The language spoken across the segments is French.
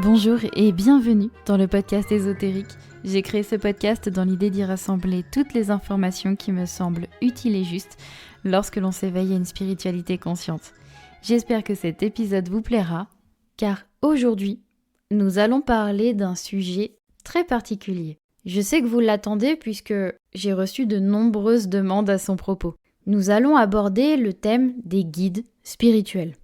Bonjour et bienvenue dans le podcast ésotérique. J'ai créé ce podcast dans l'idée d'y rassembler toutes les informations qui me semblent utiles et justes lorsque l'on s'éveille à une spiritualité consciente. J'espère que cet épisode vous plaira, car aujourd'hui, nous allons parler d'un sujet très particulier. Je sais que vous l'attendez puisque j'ai reçu de nombreuses demandes à son propos. Nous allons aborder le thème des guides spirituels.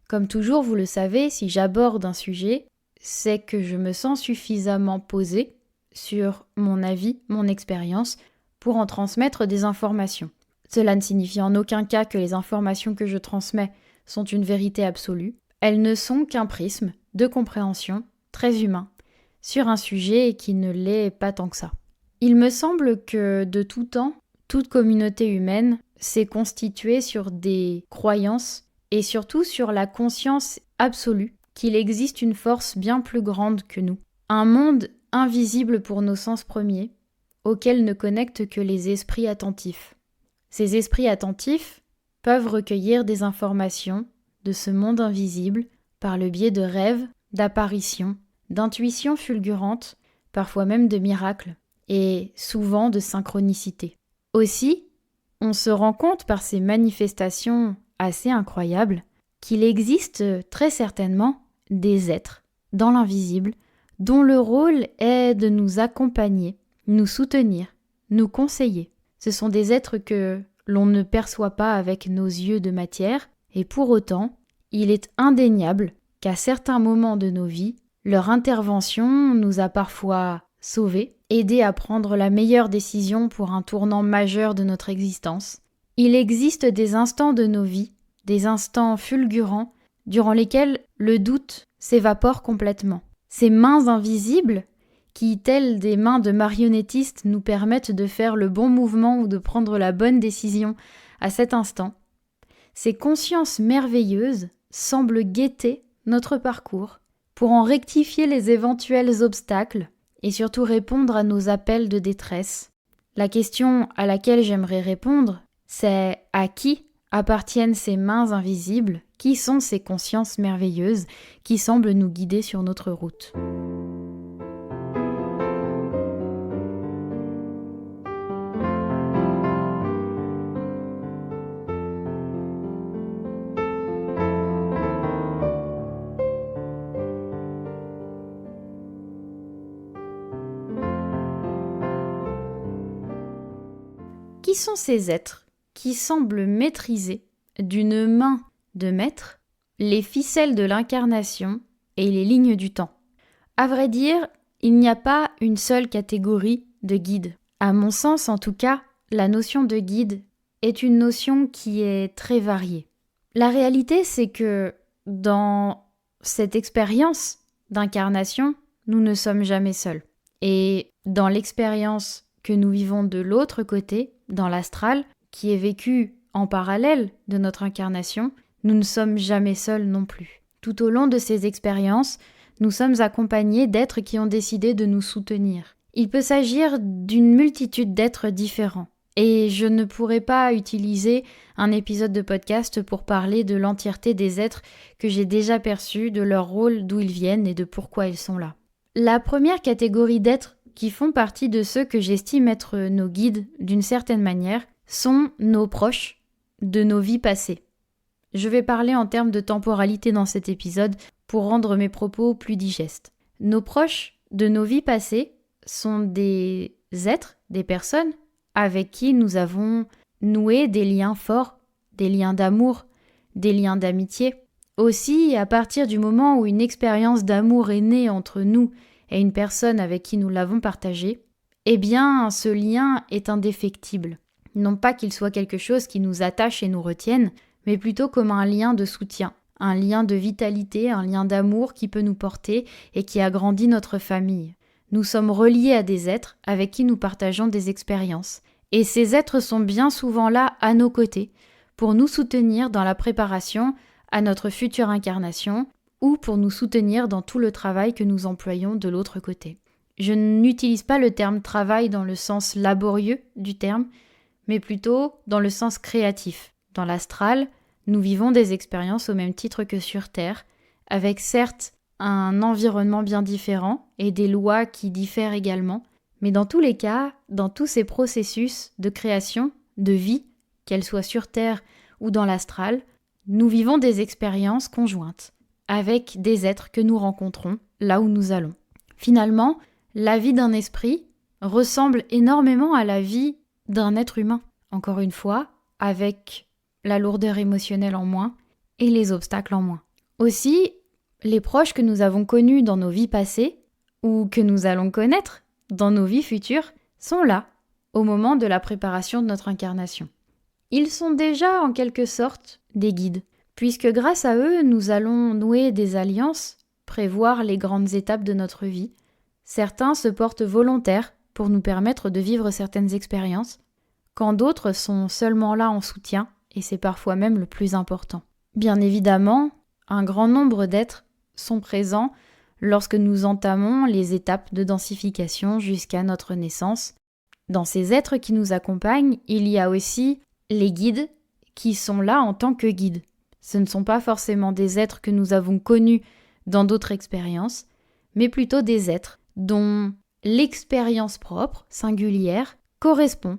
Comme toujours, vous le savez, si j'aborde un sujet, c'est que je me sens suffisamment posée sur mon avis, mon expérience, pour en transmettre des informations. Cela ne signifie en aucun cas que les informations que je transmets sont une vérité absolue. Elles ne sont qu'un prisme de compréhension très humain sur un sujet qui ne l'est pas tant que ça. Il me semble que de tout temps, toute communauté humaine s'est constituée sur des croyances et surtout sur la conscience absolue qu'il existe une force bien plus grande que nous. Un monde invisible pour nos sens premiers, auquel ne connectent que les esprits attentifs. Ces esprits attentifs peuvent recueillir des informations de ce monde invisible par le biais de rêves, d'apparitions, d'intuitions fulgurantes, parfois même de miracles, et souvent de synchronicité. Aussi, on se rend compte par ces manifestations assez incroyables qu'il existe très certainement des êtres dans l'invisible dont le rôle est de nous accompagner, nous soutenir, nous conseiller. Ce sont des êtres que l'on ne perçoit pas avec nos yeux de matière et pour autant, il est indéniable qu'à certains moments de nos vies, leur intervention nous a parfois sauvés, aidés à prendre la meilleure décision pour un tournant majeur de notre existence. Il existe des instants de nos vies, des instants fulgurants, durant lesquels le doute s'évapore complètement. Ces mains invisibles, qui, telles des mains de marionnettistes, nous permettent de faire le bon mouvement ou de prendre la bonne décision à cet instant, ces consciences merveilleuses semblent guetter notre parcours pour en rectifier les éventuels obstacles et surtout répondre à nos appels de détresse. La question à laquelle j'aimerais répondre, c'est à qui appartiennent ces mains invisibles? Qui sont ces consciences merveilleuses qui semblent nous guider sur notre route? Qui sont ces êtres qui semblent maîtriser d'une main de maître les ficelles de l'incarnation et les lignes du temps? À vrai dire, il n'y a pas une seule catégorie de guide. À mon sens, en tout cas, la notion de guide est une notion qui est très variée. La réalité, c'est que dans cette expérience d'incarnation, nous ne sommes jamais seuls. Et dans l'expérience que nous vivons de l'autre côté, dans l'astral, qui est vécue en parallèle de notre incarnation, nous ne sommes jamais seuls non plus. Tout au long de ces expériences, nous sommes accompagnés d'êtres qui ont décidé de nous soutenir. Il peut s'agir d'une multitude d'êtres différents. Et je ne pourrais pas utiliser un épisode de podcast pour parler de l'entièreté des êtres que j'ai déjà perçus, de leur rôle, d'où ils viennent et de pourquoi ils sont là. La première catégorie d'êtres qui font partie de ceux que j'estime être nos guides d'une certaine manière sont nos proches de nos vies passées. Je vais parler en termes de temporalité dans cet épisode pour rendre mes propos plus digestes. Nos proches de nos vies passées sont des êtres, des personnes avec qui nous avons noué des liens forts, des liens d'amour, des liens d'amitié. Aussi, à partir du moment où une expérience d'amour est née entre nous et une personne avec qui nous l'avons partagée, eh bien, ce lien est indéfectible. Non pas qu'il soit quelque chose qui nous attache et nous retienne, mais plutôt comme un lien de soutien, un lien de vitalité, un lien d'amour qui peut nous porter et qui agrandit notre famille. Nous sommes reliés à des êtres avec qui nous partageons des expériences. Et ces êtres sont bien souvent là à nos côtés pour nous soutenir dans la préparation à notre future incarnation ou pour nous soutenir dans tout le travail que nous employons de l'autre côté. Je n'utilise pas le terme travail dans le sens laborieux du terme, mais plutôt dans le sens créatif. Dans l'astral, nous vivons des expériences au même titre que sur Terre, avec certes un environnement bien différent et des lois qui diffèrent également. Mais dans tous les cas, dans tous ces processus de création, de vie, qu'elle soit sur Terre ou dans l'astral, nous vivons des expériences conjointes avec des êtres que nous rencontrons là où nous allons. Finalement, la vie d'un esprit ressemble énormément à la vie d'un être humain. Encore une fois, avec la lourdeur émotionnelle en moins et les obstacles en moins. Aussi, les proches que nous avons connus dans nos vies passées ou que nous allons connaître dans nos vies futures sont là au moment de la préparation de notre incarnation. Ils sont déjà en quelque sorte des guides, puisque grâce à eux, nous allons nouer des alliances, prévoir les grandes étapes de notre vie. Certains se portent volontaires pour nous permettre de vivre certaines expériences, quand d'autres sont seulement là en soutien, et c'est parfois même le plus important. Bien évidemment, un grand nombre d'êtres sont présents lorsque nous entamons les étapes de densification jusqu'à notre naissance. Dans ces êtres qui nous accompagnent, il y a aussi les guides qui sont là en tant que guides. Ce ne sont pas forcément des êtres que nous avons connus dans d'autres expériences, mais plutôt des êtres dont l'expérience propre, singulière, correspond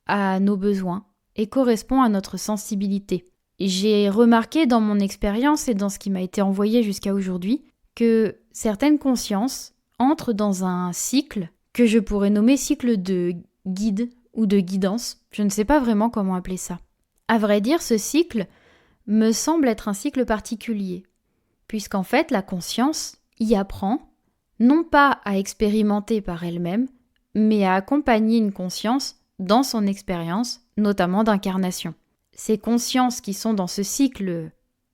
à nos besoins et correspond à notre sensibilité. J'ai remarqué dans mon expérience et dans ce qui m'a été envoyé jusqu'à aujourd'hui que certaines consciences entrent dans un cycle que je pourrais nommer cycle de guide ou de guidance. Je ne sais pas vraiment comment appeler ça. À vrai dire, ce cycle me semble être un cycle particulier, puisqu'en fait, la conscience y apprend non pas à expérimenter par elle-même, mais à accompagner une conscience dans son expérience, notamment d'incarnation. Ces consciences qui sont dans ce cycle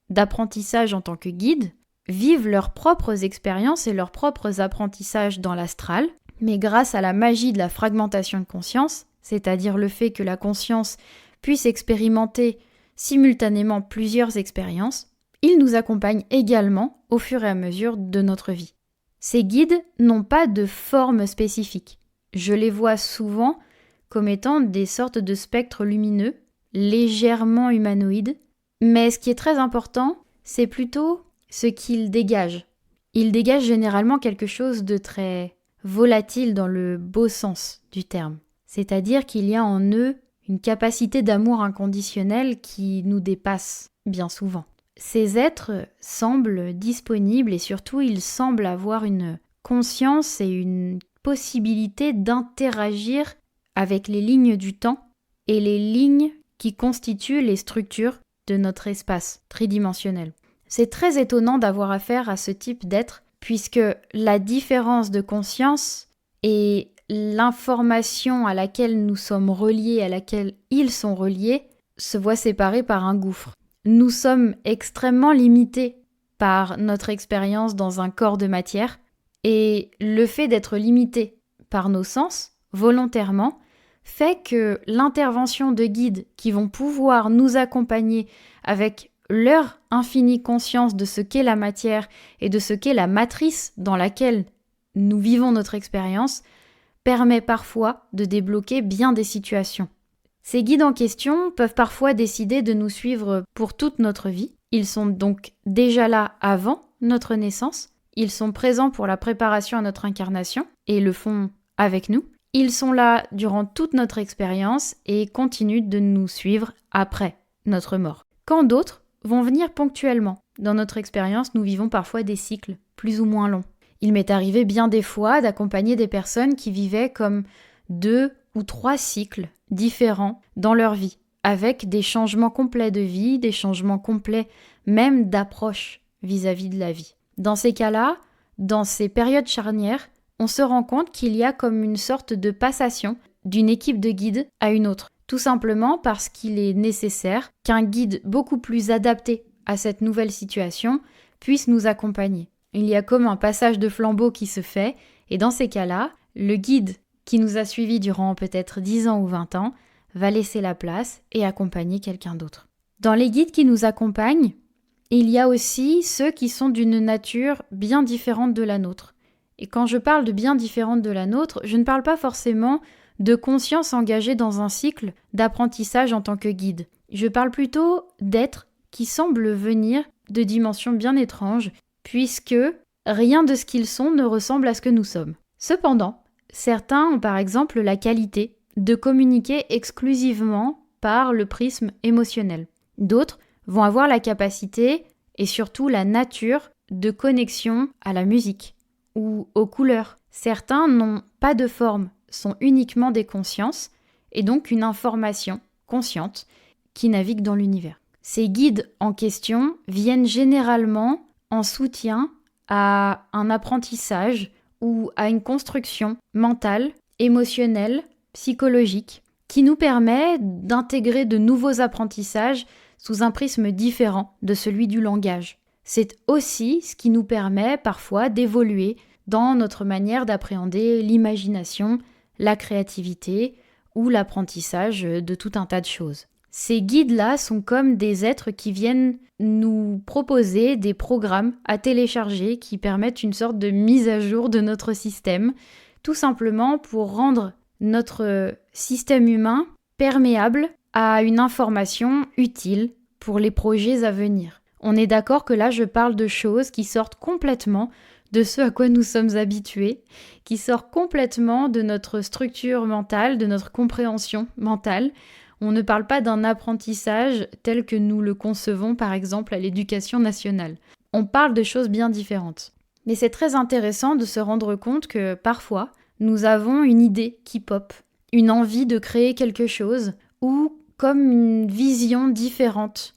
d'apprentissage en tant que guide vivent leurs propres expériences et leurs propres apprentissages dans l'astral, mais grâce à la magie de la fragmentation de conscience, c'est-à-dire le fait que la conscience puisse expérimenter simultanément plusieurs expériences, ils nous accompagnent également au fur et à mesure de notre vie. Ces guides n'ont pas de forme spécifique. Je les vois souvent comme étant des sortes de spectres lumineux, légèrement humanoïdes, mais ce qui est très important, c'est plutôt ce qu'ils dégagent. Ils dégagent généralement quelque chose de très volatile dans le beau sens du terme. C'est-à-dire qu'il y a en eux une capacité d'amour inconditionnel qui nous dépasse bien souvent. Ces êtres semblent disponibles et surtout ils semblent avoir une conscience et une possibilité d'interagir avec les lignes du temps et les lignes qui constituent les structures de notre espace tridimensionnel. C'est très étonnant d'avoir affaire à ce type d'être puisque la différence de conscience et l'information à laquelle nous sommes reliés, à laquelle ils sont reliés, se voient séparés par un gouffre. Nous sommes extrêmement limités par notre expérience dans un corps de matière et le fait d'être limité par nos sens, volontairement, fait que l'intervention de guides qui vont pouvoir nous accompagner avec leur infinie conscience de ce qu'est la matière et de ce qu'est la matrice dans laquelle nous vivons notre expérience permet parfois de débloquer bien des situations. Ces guides en question peuvent parfois décider de nous suivre pour toute notre vie. Ils sont donc déjà là avant notre naissance. Ils sont présents pour la préparation à notre incarnation et le font avec nous. Ils sont là durant toute notre expérience et continuent de nous suivre après notre mort. Quand d'autres vont venir ponctuellement. Dans notre expérience, nous vivons parfois des cycles plus ou moins longs. Il m'est arrivé bien des fois d'accompagner des personnes qui vivaient comme 2 ou 3 cycles différents dans leur vie, avec des changements complets de vie, des changements complets même d'approche vis-à-vis de la vie. Dans ces cas-là, dans ces périodes charnières, on se rend compte qu'il y a comme une sorte de passation d'une équipe de guides à une autre. Tout simplement parce qu'il est nécessaire qu'un guide beaucoup plus adapté à cette nouvelle situation puisse nous accompagner. Il y a comme un passage de flambeau qui se fait, et dans ces cas-là, le guide qui nous a suivis durant peut-être 10 ans ou 20 ans va laisser la place et accompagner quelqu'un d'autre. Dans les guides qui nous accompagnent, il y a aussi ceux qui sont d'une nature bien différente de la nôtre. Et quand je parle de bien différente de la nôtre, je ne parle pas forcément de conscience engagée dans un cycle d'apprentissage en tant que guide. Je parle plutôt d'êtres qui semblent venir de dimensions bien étranges, puisque rien de ce qu'ils sont ne ressemble à ce que nous sommes. Cependant, certains ont par exemple la qualité de communiquer exclusivement par le prisme émotionnel. D'autres vont avoir la capacité et surtout la nature de connexion à la musique ou aux couleurs. Certains n'ont pas de forme, sont uniquement des consciences et donc une information consciente qui navigue dans l'univers. Ces guides en question viennent généralement en soutien à un apprentissage ou à une construction mentale, émotionnelle, psychologique, qui nous permet d'intégrer de nouveaux apprentissages sous un prisme différent de celui du langage. C'est aussi ce qui nous permet parfois d'évoluer dans notre manière d'appréhender l'imagination, la créativité ou l'apprentissage de tout un tas de choses. Ces guides-là sont comme des êtres qui viennent nous proposer des programmes à télécharger qui permettent une sorte de mise à jour de notre système, tout simplement pour rendre notre système humain perméable à une information utile pour les projets à venir. On est d'accord que là, je parle de choses qui sortent complètement de ce à quoi nous sommes habitués, qui sortent complètement de notre structure mentale, de notre compréhension mentale. On ne parle pas d'un apprentissage tel que nous le concevons par exemple à l'éducation nationale. On parle de choses bien différentes. Mais c'est très intéressant de se rendre compte que parfois, nous avons une idée qui pop, une envie de créer quelque chose ou comme une vision différente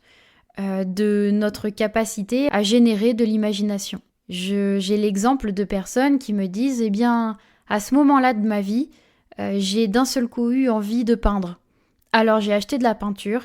de notre capacité à générer de l'imagination. J'ai l'exemple de personnes qui me disent « Eh bien, à ce moment-là de ma vie, j'ai d'un seul coup eu envie de peindre. Alors j'ai acheté de la peinture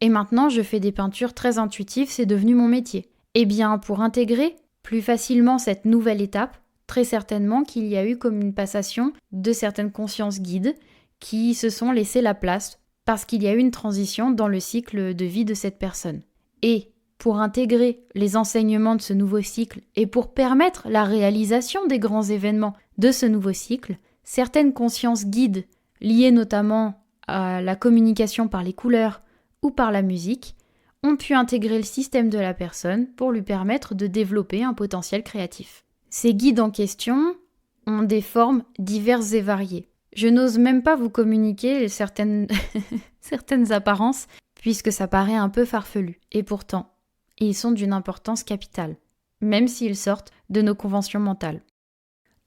et maintenant je fais des peintures très intuitives, c'est devenu mon métier. » Eh bien, pour intégrer plus facilement cette nouvelle étape, très certainement qu'il y a eu comme une passation de certaines consciences guides qui se sont laissées la place parce qu'il y a eu une transition dans le cycle de vie de cette personne. Et pour intégrer les enseignements de ce nouveau cycle et pour permettre la réalisation des grands événements de ce nouveau cycle, certaines consciences guides liées notamment à la communication par les couleurs ou par la musique ont pu intégrer le système de la personne pour lui permettre de développer un potentiel créatif. Ces guides en question ont des formes diverses et variées. Je n'ose même pas vous communiquer certaines apparences puisque ça paraît un peu farfelu. Et pourtant, ils sont d'une importance capitale, même s'ils sortent de nos conventions mentales.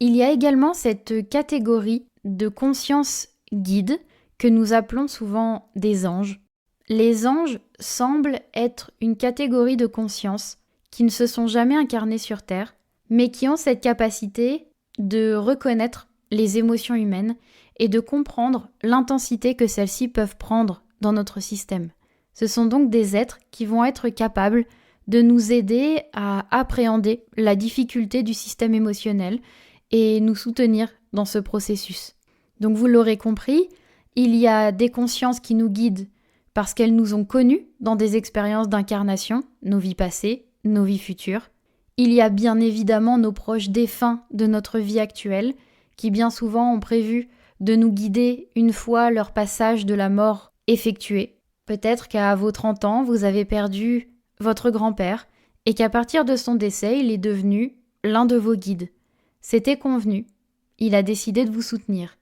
Il y a également cette catégorie de conscience guide que nous appelons souvent des anges. Les anges semblent être une catégorie de conscience qui ne se sont jamais incarnés sur Terre, mais qui ont cette capacité de reconnaître les émotions humaines et de comprendre l'intensité que celles-ci peuvent prendre dans notre système. Ce sont donc des êtres qui vont être capables de nous aider à appréhender la difficulté du système émotionnel et nous soutenir dans ce processus. Donc vous l'aurez compris, il y a des consciences qui nous guident parce qu'elles nous ont connus dans des expériences d'incarnation, nos vies passées, nos vies futures. Il y a bien évidemment nos proches défunts de notre vie actuelle qui bien souvent ont prévu de nous guider une fois leur passage de la mort effectué. Peut-être qu'à vos 30 ans, vous avez perdu votre grand-père et qu'à partir de son décès, il est devenu l'un de vos guides. C'était convenu. Il a décidé de vous soutenir.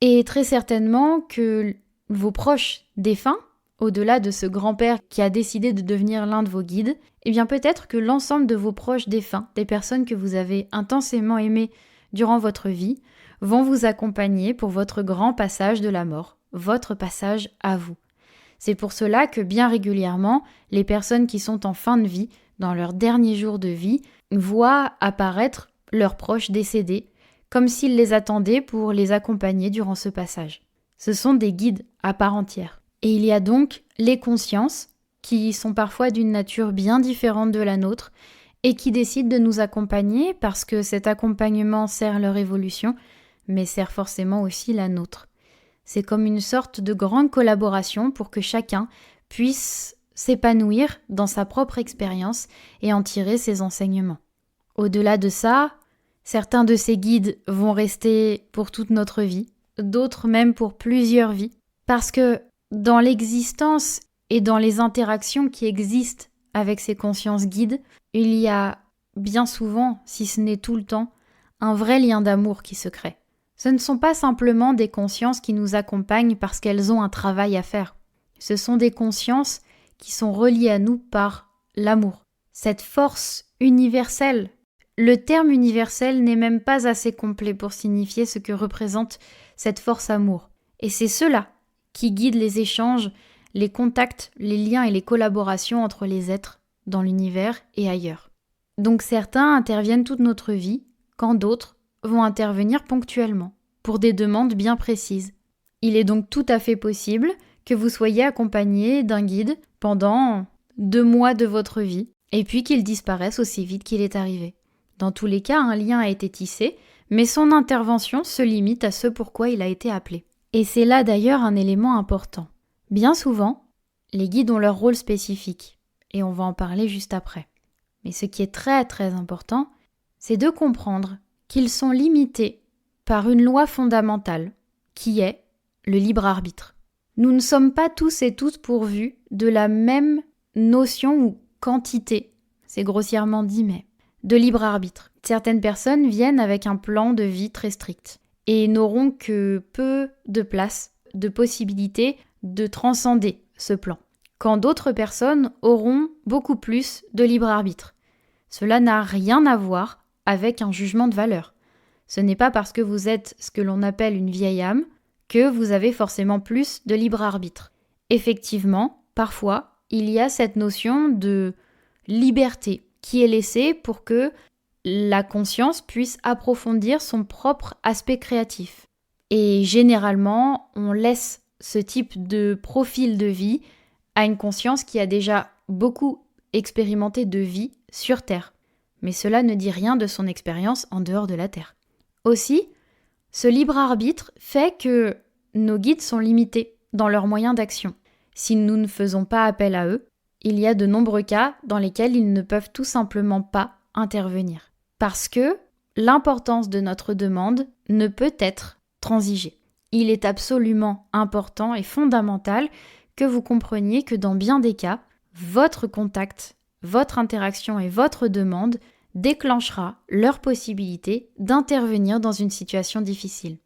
Et très certainement que vos proches défunts, au-delà de ce grand-père qui a décidé de devenir l'un de vos guides, eh bien peut-être que l'ensemble de vos proches défunts, des personnes que vous avez intensément aimées durant votre vie, vont vous accompagner pour votre grand passage de la mort, votre passage à vous. C'est pour cela que bien régulièrement, les personnes qui sont en fin de vie, dans leurs derniers jours de vie, voient apparaître leurs proches décédés, comme s'ils les attendaient pour les accompagner durant ce passage. Ce sont des guides à part entière. Et il y a donc les consciences, qui sont parfois d'une nature bien différente de la nôtre, et qui décident de nous accompagner parce que cet accompagnement sert leur évolution, mais sert forcément aussi la nôtre. C'est comme une sorte de grande collaboration pour que chacun puisse s'épanouir dans sa propre expérience et en tirer ses enseignements. Au-delà de ça, certains de ces guides vont rester pour toute notre vie, d'autres même pour plusieurs vies, parce que dans l'existence et dans les interactions qui existent avec ces consciences guides, il y a bien souvent, si ce n'est tout le temps, un vrai lien d'amour qui se crée. Ce ne sont pas simplement des consciences qui nous accompagnent parce qu'elles ont un travail à faire. Ce sont des consciences qui sont reliées à nous par l'amour. Cette force universelle. Le terme universel n'est même pas assez complet pour signifier ce que représente cette force amour. Et c'est cela qui guide les échanges, les contacts, les liens et les collaborations entre les êtres dans l'univers et ailleurs. Donc certains interviennent toute notre vie, quand d'autres vont intervenir ponctuellement, pour des demandes bien précises. Il est donc tout à fait possible que vous soyez accompagné d'un guide pendant 2 mois de votre vie, et puis qu'il disparaisse aussi vite qu'il est arrivé. Dans tous les cas, un lien a été tissé, mais son intervention se limite à ce pourquoi il a été appelé. Et c'est là d'ailleurs un élément important. Bien souvent, les guides ont leur rôle spécifique, et on va en parler juste après. Mais ce qui est très très important, c'est de comprendre qu'ils sont limités par une loi fondamentale, qui est le libre arbitre. Nous ne sommes pas tous et toutes pourvus de la même notion ou quantité, c'est grossièrement dit, mais de libre arbitre. Certaines personnes viennent avec un plan de vie très strict et n'auront que peu de place, de possibilités de transcender ce plan, quand d'autres personnes auront beaucoup plus de libre arbitre. Cela n'a rien à voir avec un jugement de valeur. Ce n'est pas parce que vous êtes ce que l'on appelle une vieille âme que vous avez forcément plus de libre arbitre. Effectivement, parfois, il y a cette notion de liberté qui est laissée pour que la conscience puisse approfondir son propre aspect créatif. Et généralement, on laisse ce type de profil de vie à une conscience qui a déjà beaucoup expérimenté de vie sur Terre. Mais cela ne dit rien de son expérience en dehors de la Terre. Aussi, ce libre arbitre fait que nos guides sont limités dans leurs moyens d'action. Si nous ne faisons pas appel à eux, il y a de nombreux cas dans lesquels ils ne peuvent tout simplement pas intervenir. Parce que l'importance de notre demande ne peut être transigée. Il est absolument important et fondamental que vous compreniez que dans bien des cas, votre contact, votre interaction et votre demande déclenchera leur possibilité d'intervenir dans une situation difficile.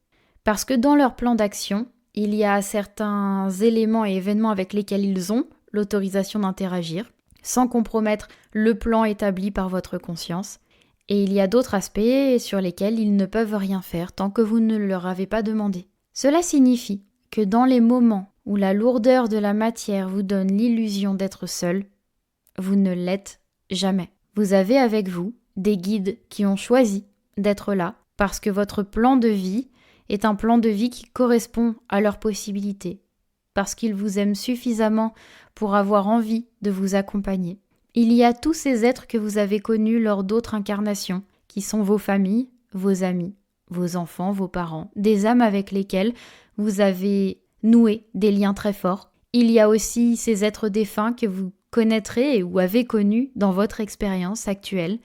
Parce que dans leur plan d'action, il y a certains éléments et événements avec lesquels ils ont l'autorisation d'interagir, sans compromettre le plan établi par votre conscience. Et il y a d'autres aspects sur lesquels ils ne peuvent rien faire tant que vous ne leur avez pas demandé. Cela signifie que dans les moments où la lourdeur de la matière vous donne l'illusion d'être seul, vous ne l'êtes jamais. Vous avez avec vous des guides qui ont choisi d'être là parce que votre plan de vie est un plan de vie qui correspond à leurs possibilités, parce qu'ils vous aiment suffisamment pour avoir envie de vous accompagner. Il y a tous ces êtres que vous avez connus lors d'autres incarnations, qui sont vos familles, vos amis, vos enfants, vos parents, des âmes avec lesquelles vous avez noué des liens très forts. Il y a aussi ces êtres défunts que vous connaîtrez ou avez connus dans votre expérience actuelle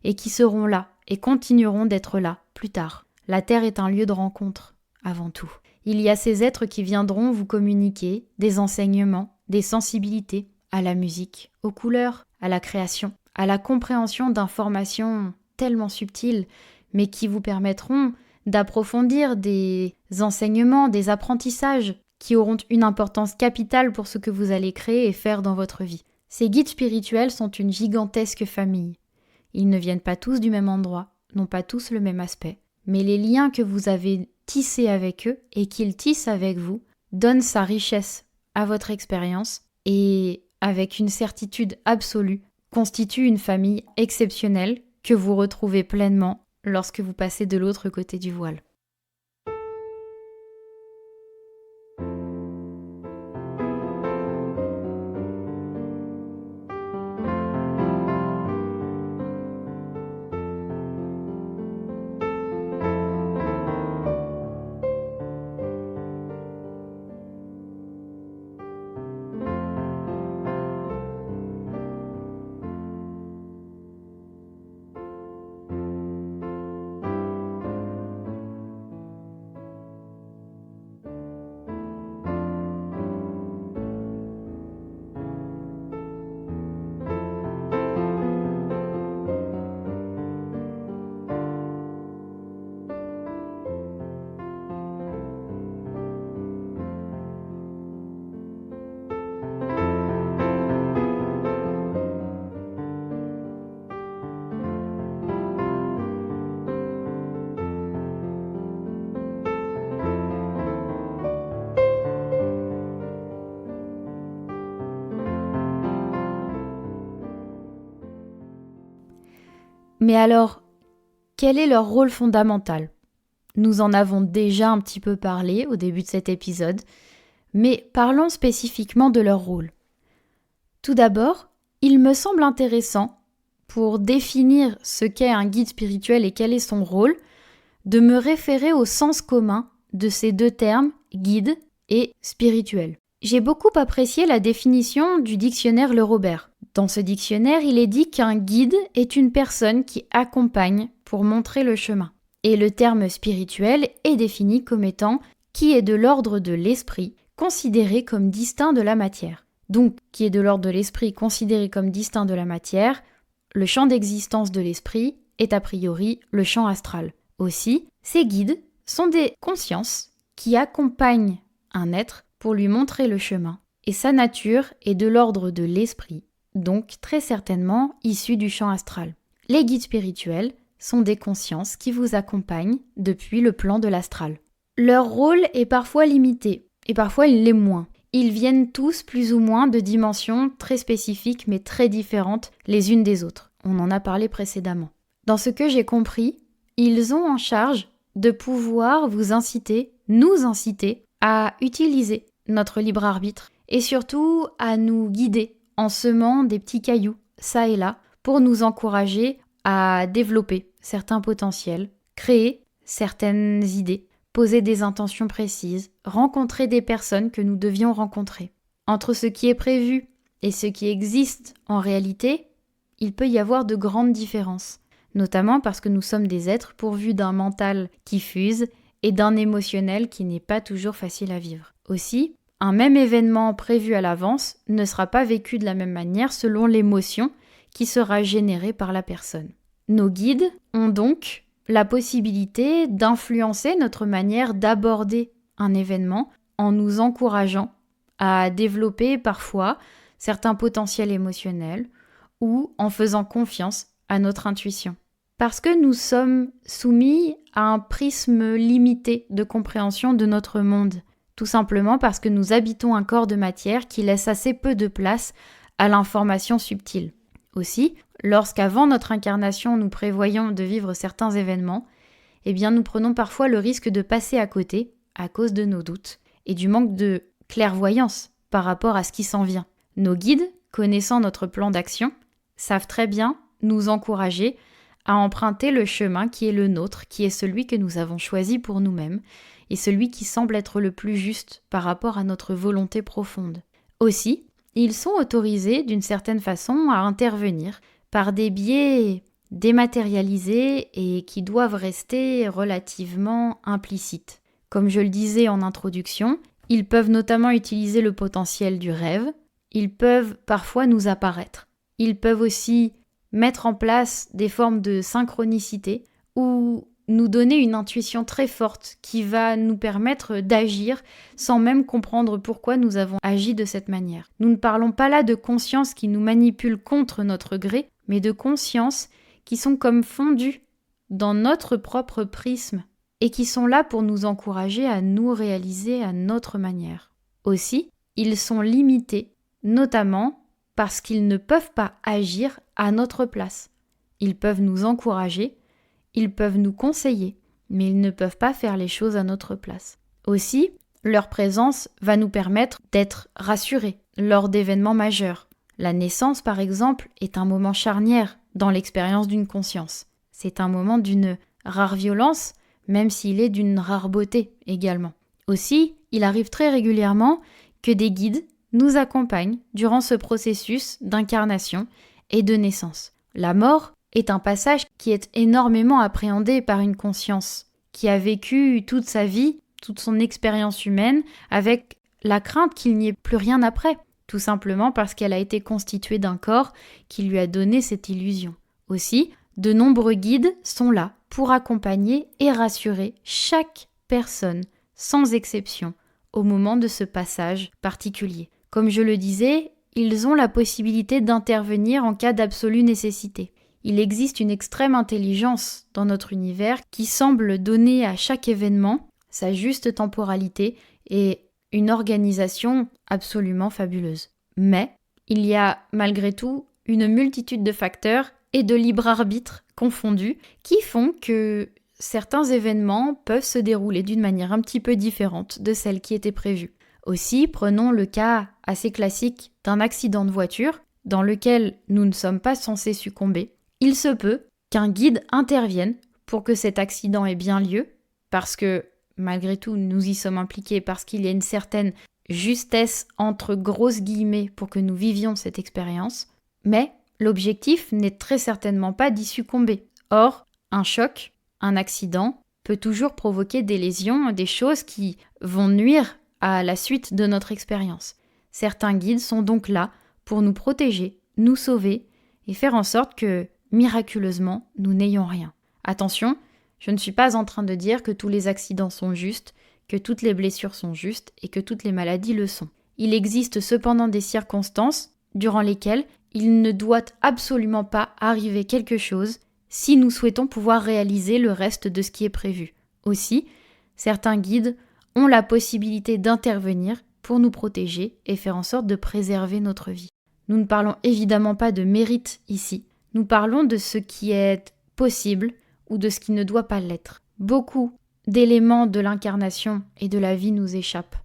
et qui seront là et continueront d'être là plus tard. La Terre est un lieu de rencontre, avant tout. Il y a ces êtres qui viendront vous communiquer des enseignements, des sensibilités à la musique, aux couleurs, à la création, à la compréhension d'informations tellement subtiles, mais qui vous permettront d'approfondir des enseignements, des apprentissages qui auront une importance capitale pour ce que vous allez créer et faire dans votre vie. Ces guides spirituels sont une gigantesque famille. Ils ne viennent pas tous du même endroit, n'ont pas tous le même aspect, mais les liens que vous avez tissés avec eux et qu'ils tissent avec vous donnent sa richesse à votre expérience et, avec une certitude absolue, constituent une famille exceptionnelle que vous retrouvez pleinement lorsque vous passez de l'autre côté du voile. Mais alors, quel est leur rôle fondamental ? Nous en avons déjà un petit peu parlé au début de cet épisode, mais parlons spécifiquement de leur rôle. Tout d'abord, il me semble intéressant, pour définir ce qu'est un guide spirituel et quel est son rôle, de me référer au sens commun de ces deux termes, guide et spirituel. J'ai beaucoup apprécié la définition du dictionnaire Le Robert. Dans ce dictionnaire, il est dit qu'un guide est une personne qui accompagne pour montrer le chemin. Et le terme spirituel est défini comme étant qui est de l'ordre de l'esprit, considéré comme distinct de la matière. Donc, qui est de l'ordre de l'esprit, considéré comme distinct de la matière, le champ d'existence de l'esprit est a priori le champ astral. Aussi, ces guides sont des consciences qui accompagnent un être pour lui montrer le chemin. Et sa nature est de l'ordre de l'esprit, donc très certainement issue du champ astral. Les guides spirituels sont des consciences qui vous accompagnent depuis le plan de l'astral. Leur rôle est parfois limité, et parfois il l'est moins. Ils viennent tous plus ou moins de dimensions très spécifiques mais très différentes les unes des autres. On en a parlé précédemment. Dans ce que j'ai compris, ils ont en charge de pouvoir vous inciter, nous inciter à utiliser notre libre arbitre et surtout à nous guider en semant des petits cailloux, ça et là, pour nous encourager à développer certains potentiels, créer certaines idées, poser des intentions précises, rencontrer des personnes que nous devions rencontrer. Entre ce qui est prévu et ce qui existe en réalité, il peut y avoir de grandes différences, notamment parce que nous sommes des êtres pourvus d'un mental qui fuse et d'un émotionnel qui n'est pas toujours facile à vivre. Aussi, un même événement prévu à l'avance ne sera pas vécu de la même manière selon l'émotion qui sera générée par la personne. Nos guides ont donc la possibilité d'influencer notre manière d'aborder un événement en nous encourageant à développer parfois certains potentiels émotionnels ou en faisant confiance à notre intuition. Parce que nous sommes soumis à un prisme limité de compréhension de notre monde, tout simplement parce que nous habitons un corps de matière qui laisse assez peu de place à l'information subtile. Aussi, lorsqu'avant notre incarnation nous prévoyons de vivre certains événements, eh bien nous prenons parfois le risque de passer à côté à cause de nos doutes et du manque de clairvoyance par rapport à ce qui s'en vient. Nos guides, connaissant notre plan d'action, savent très bien nous encourager à emprunter le chemin qui est le nôtre, qui est celui que nous avons choisi pour nous-mêmes et celui qui semble être le plus juste par rapport à notre volonté profonde. Aussi, ils sont autorisés d'une certaine façon à intervenir par des biais dématérialisés et qui doivent rester relativement implicites. Comme je le disais en introduction, ils peuvent notamment utiliser le potentiel du rêve, ils peuvent parfois nous apparaître. Ils peuvent aussi mettre en place des formes de synchronicité ou nous donner une intuition très forte qui va nous permettre d'agir sans même comprendre pourquoi nous avons agi de cette manière. Nous ne parlons pas là de conscience qui nous manipule contre notre gré, mais de conscience qui sont comme fondues dans notre propre prisme et qui sont là pour nous encourager à nous réaliser à notre manière. Aussi, ils sont limités, notamment parce qu'ils ne peuvent pas agir à notre place. Ils peuvent nous encourager, ils peuvent nous conseiller, mais ils ne peuvent pas faire les choses à notre place. Aussi, leur présence va nous permettre d'être rassurés lors d'événements majeurs. La naissance, par exemple, est un moment charnière dans l'expérience d'une conscience. C'est un moment d'une rare violence, même s'il est d'une rare beauté également. Aussi, il arrive très régulièrement que des guides nous accompagnent durant ce processus d'incarnation et de naissance. La mort est un passage qui est énormément appréhendé par une conscience qui a vécu toute sa vie, toute son expérience humaine, avec la crainte qu'il n'y ait plus rien après, tout simplement parce qu'elle a été constituée d'un corps qui lui a donné cette illusion. Aussi, de nombreux guides sont là pour accompagner et rassurer chaque personne, sans exception, au moment de ce passage particulier. Comme je le disais, ils ont la possibilité d'intervenir en cas d'absolue nécessité. Il existe une extrême intelligence dans notre univers qui semble donner à chaque événement sa juste temporalité et une organisation absolument fabuleuse. Mais il y a malgré tout une multitude de facteurs et de libre arbitre confondus qui font que certains événements peuvent se dérouler d'une manière un petit peu différente de celle qui était prévue. Aussi, prenons le cas assez classique d'un accident de voiture dans lequel nous ne sommes pas censés succomber. Il se peut qu'un guide intervienne pour que cet accident ait bien lieu, parce que malgré tout, nous y sommes impliqués, parce qu'il y a une certaine justesse entre grosses guillemets pour que nous vivions cette expérience. Mais l'objectif n'est très certainement pas d'y succomber. Or, un choc, un accident peut toujours provoquer des lésions, des choses qui vont nuire à la suite de notre expérience. Certains guides sont donc là pour nous protéger, nous sauver et faire en sorte que, miraculeusement, nous n'ayons rien. Attention, je ne suis pas en train de dire que tous les accidents sont justes, que toutes les blessures sont justes et que toutes les maladies le sont. Il existe cependant des circonstances durant lesquelles il ne doit absolument pas arriver quelque chose si nous souhaitons pouvoir réaliser le reste de ce qui est prévu. Aussi, certains guides ont la possibilité d'intervenir pour nous protéger et faire en sorte de préserver notre vie. Nous ne parlons évidemment pas de mérite ici. Nous parlons de ce qui est possible ou de ce qui ne doit pas l'être. Beaucoup d'éléments de l'incarnation et de la vie nous échappent.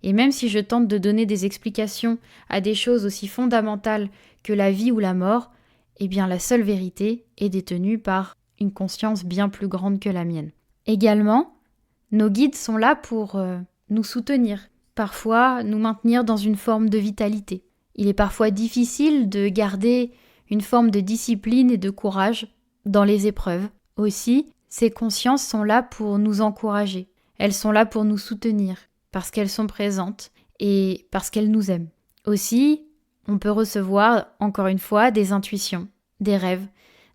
Et même si je tente de donner des explications à des choses aussi fondamentales que la vie ou la mort, eh bien la seule vérité est détenue par une conscience bien plus grande que la mienne. Également, nos guides sont là pour nous soutenir, parfois nous maintenir dans une forme de vitalité. Il est parfois difficile de garder une forme de discipline et de courage dans les épreuves. Aussi, ces consciences sont là pour nous encourager. Elles sont là pour nous soutenir, parce qu'elles sont présentes et parce qu'elles nous aiment. Aussi, on peut recevoir, encore une fois, des intuitions, des rêves,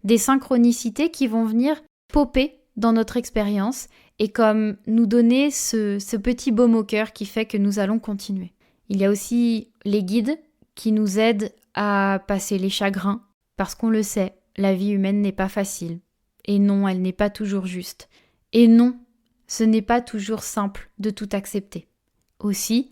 des synchronicités qui vont venir popper dans notre expérience et comme nous donner ce petit baume au cœur qui fait que nous allons continuer. Il y a aussi les guides qui nous aident à passer les chagrins, parce qu'on le sait, la vie humaine n'est pas facile. Et non, elle n'est pas toujours juste. Et non, ce n'est pas toujours simple de tout accepter. Aussi,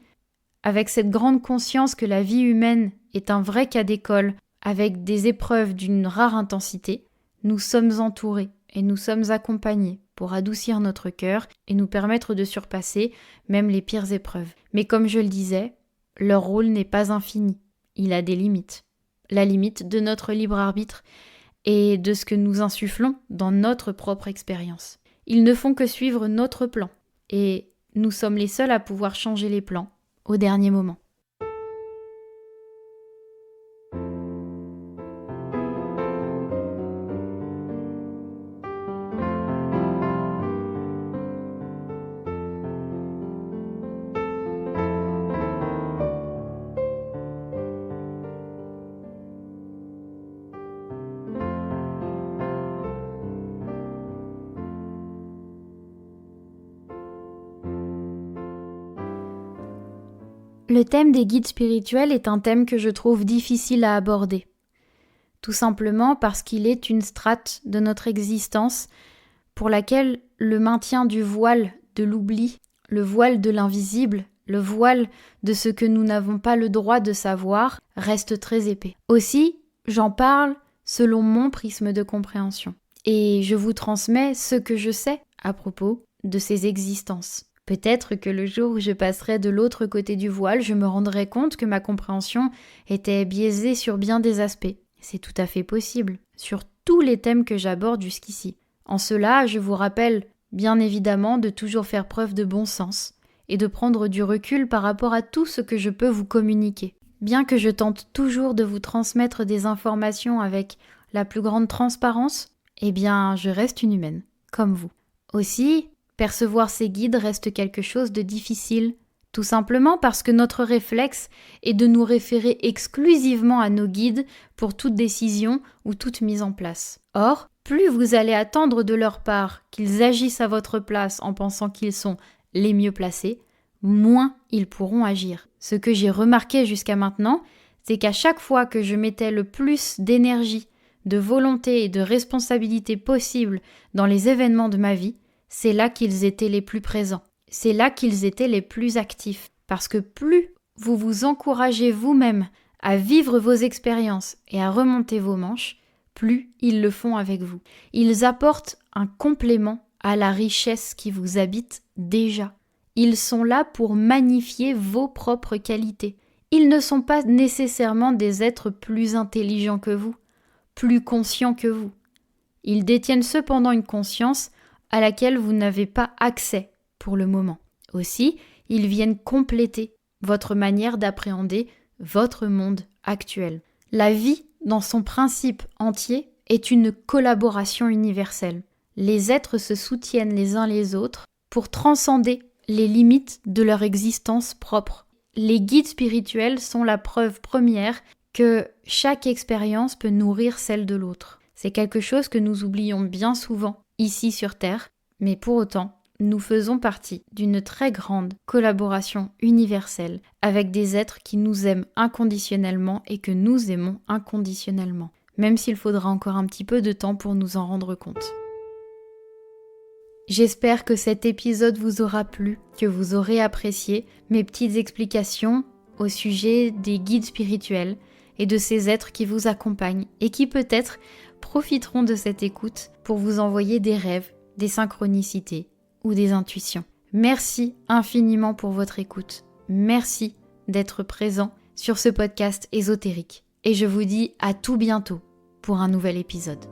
avec cette grande conscience que la vie humaine est un vrai cas d'école, avec des épreuves d'une rare intensité, nous sommes entourés et nous sommes accompagnés pour adoucir notre cœur et nous permettre de surpasser même les pires épreuves. Mais comme je le disais, leur rôle n'est pas infini, il a des limites. La limite de notre libre arbitre et de ce que nous insufflons dans notre propre expérience. Ils ne font que suivre notre plan et nous sommes les seuls à pouvoir changer les plans au dernier moment. Le thème des guides spirituels est un thème que je trouve difficile à aborder. Tout simplement parce qu'il est une strate de notre existence pour laquelle le maintien du voile de l'oubli, le voile de l'invisible, le voile de ce que nous n'avons pas le droit de savoir reste très épais. Aussi, j'en parle selon mon prisme de compréhension. Et je vous transmets ce que je sais à propos de ces existences. Peut-être que le jour où je passerai de l'autre côté du voile, je me rendrai compte que ma compréhension était biaisée sur bien des aspects. C'est tout à fait possible, sur tous les thèmes que j'aborde jusqu'ici. En cela, je vous rappelle, bien évidemment, de toujours faire preuve de bon sens et de prendre du recul par rapport à tout ce que je peux vous communiquer. Bien que je tente toujours de vous transmettre des informations avec la plus grande transparence, eh bien, je reste une humaine, comme vous. Aussi, percevoir ces guides reste quelque chose de difficile, tout simplement parce que notre réflexe est de nous référer exclusivement à nos guides pour toute décision ou toute mise en place. Or, plus vous allez attendre de leur part qu'ils agissent à votre place en pensant qu'ils sont les mieux placés, moins ils pourront agir. Ce que j'ai remarqué jusqu'à maintenant, c'est qu'à chaque fois que je mettais le plus d'énergie, de volonté et de responsabilité possible dans les événements de ma vie, c'est là qu'ils étaient les plus présents. C'est là qu'ils étaient les plus actifs. Parce que plus vous vous encouragez vous-même à vivre vos expériences et à remonter vos manches, plus ils le font avec vous. Ils apportent un complément à la richesse qui vous habite déjà. Ils sont là pour magnifier vos propres qualités. Ils ne sont pas nécessairement des êtres plus intelligents que vous, plus conscients que vous. Ils détiennent cependant une conscience à laquelle vous n'avez pas accès pour le moment. Aussi, ils viennent compléter votre manière d'appréhender votre monde actuel. La vie, dans son principe entier, est une collaboration universelle. Les êtres se soutiennent les uns les autres pour transcender les limites de leur existence propre. Les guides spirituels sont la preuve première que chaque expérience peut nourrir celle de l'autre. C'est quelque chose que nous oublions bien souvent ici sur Terre, mais pour autant, nous faisons partie d'une très grande collaboration universelle avec des êtres qui nous aiment inconditionnellement et que nous aimons inconditionnellement, même s'il faudra encore un petit peu de temps pour nous en rendre compte. J'espère que cet épisode vous aura plu, que vous aurez apprécié mes petites explications au sujet des guides spirituels et de ces êtres qui vous accompagnent et qui peut-être profiteront de cette écoute pour vous envoyer des rêves, des synchronicités ou des intuitions. Merci infiniment pour votre écoute. Merci d'être présent sur ce podcast ésotérique. Et je vous dis à tout bientôt pour un nouvel épisode.